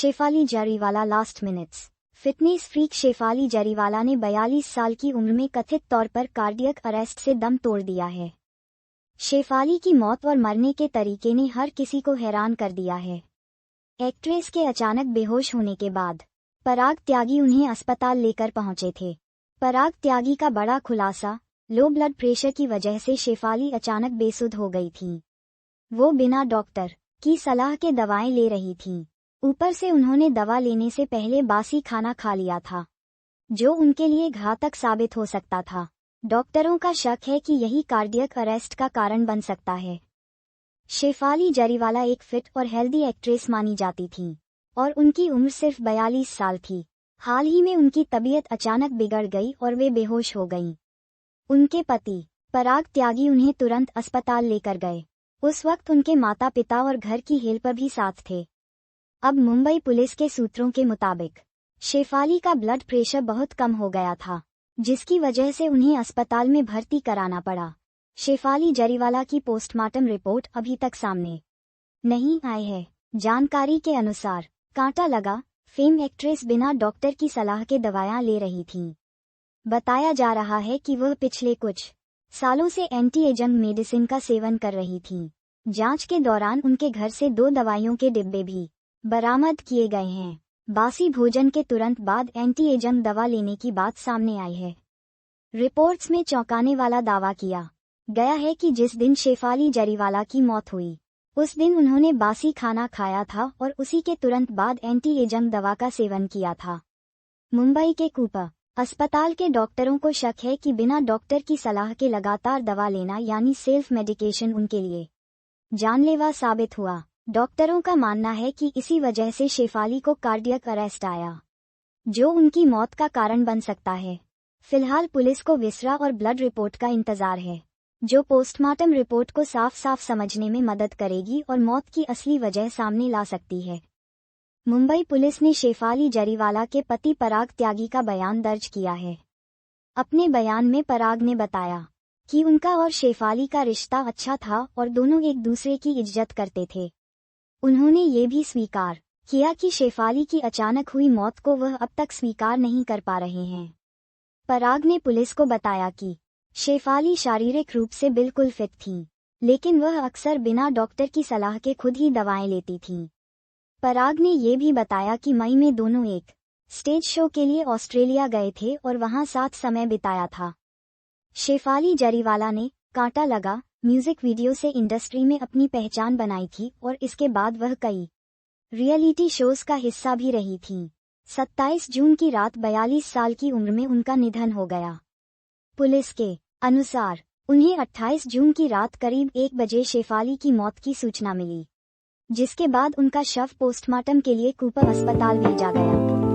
Shefali Jariwala last minutes. Fitness freak Shefali Jariwala ने 42 साल की उम्र में कथित तौर पर कार्डियक अरेस्ट से दम तोड़ दिया है। शेफाली की मौत और मरने के तरीके ने हर किसी को हैरान कर दिया है। एक्ट्रेस के अचानक बेहोश होने के बाद पराग त्यागी उन्हें अस्पताल लेकर पहुंचे थे। पराग त्यागी का बड़ा खुलासा, लो ब्लड प्रेशर की वजह से शेफाली अचानक बेसुध हो गई थी। वो बिना डॉक्टर की सलाह के दवाएं ले रही थीं। ऊपर से उन्होंने दवा लेने से पहले बासी खाना खा लिया था, जो उनके लिए घातक साबित हो सकता था। डॉक्टरों का शक है कि यही कार्डियक अरेस्ट का कारण बन सकता है। शेफाली जरीवाला एक फिट और हेल्दी एक्ट्रेस मानी जाती थी और उनकी उम्र सिर्फ 42 साल थी। हाल ही में उनकी तबीयत अचानक बिगड़ गई और वे बेहोश हो गईं। उनके पति पराग त्यागी उन्हें तुरंत अस्पताल लेकर गए। उस वक्त उनके माता पिता और घर की हेल्पर भी साथ थे। अब मुंबई पुलिस के सूत्रों के मुताबिक शेफाली का ब्लड प्रेशर बहुत कम हो गया था, जिसकी वजह से उन्हें अस्पताल में भर्ती कराना पड़ा। शेफाली जरीवाला की पोस्टमार्टम रिपोर्ट अभी तक सामने नहीं आई है। जानकारी के अनुसार कांटा लगा, फेम एक्ट्रेस बिना डॉक्टर की सलाह के दवाएं ले रही थीं। बताया जा रहा है कि वह पिछले कुछ सालों से एंटी एजिंग मेडिसिन का सेवन कर रही थीं। जांच के दौरान उनके घर से 2 दवाइयों के डिब्बे भी बरामद किए गए हैं। बासी भोजन के तुरंत बाद एंटी एजिंग दवा लेने की बात सामने आई है। रिपोर्ट्स में चौंकाने वाला दावा किया गया है कि जिस दिन शेफाली जरीवाला की मौत हुई, उस दिन उन्होंने बासी खाना खाया था और उसी के तुरंत बाद एंटी एजिंग दवा का सेवन किया था। मुंबई के कूपर अस्पताल के डॉक्टरों को शक है कि बिना डॉक्टर की सलाह के लगातार दवा लेना यानी सेल्फ मेडिकेशन उनके लिए जानलेवा साबित हुआ। डॉक्टरों का मानना है कि इसी वजह से शेफाली को कार्डियक अरेस्ट आया, जो उनकी मौत का कारण बन सकता है। फिलहाल पुलिस को विसरा और ब्लड रिपोर्ट का इंतजार है, जो पोस्टमार्टम रिपोर्ट को साफ साफ समझने में मदद करेगी और मौत की असली वजह सामने ला सकती है। मुंबई पुलिस ने शेफाली जरीवाला के पति पराग त्यागी का बयान दर्ज किया है। अपने बयान में पराग ने बताया कि उनका और शेफाली का रिश्ता अच्छा था और दोनों एक दूसरे की इज्जत करते थे। उन्होंने ये भी स्वीकार किया कि शेफाली की अचानक हुई मौत को वह अब तक स्वीकार नहीं कर पा रहे हैं। पराग ने पुलिस को बताया कि शेफाली शारीरिक रूप से बिल्कुल फिट थीं, लेकिन वह अक्सर बिना डॉक्टर की सलाह के खुद ही दवाएं लेती थीं। पराग ने ये भी बताया कि मई में दोनों एक स्टेज शो के लिए ऑस्ट्रेलिया गए थे और वहां साथ समय बिताया था। शेफाली जरीवाला ने कांटा लगा म्यूजिक वीडियो से इंडस्ट्री में अपनी पहचान बनाई थी और इसके बाद वह कई रियलिटी शोज का हिस्सा भी रही थीं। 27 जून की रात 42 साल की उम्र में उनका निधन हो गया। पुलिस के अनुसार उन्हें 28 जून की रात करीब 1 बजे शेफाली की मौत की सूचना मिली, जिसके बाद उनका शव पोस्टमार्टम के लिए कूपर अस्पताल भेजा गया।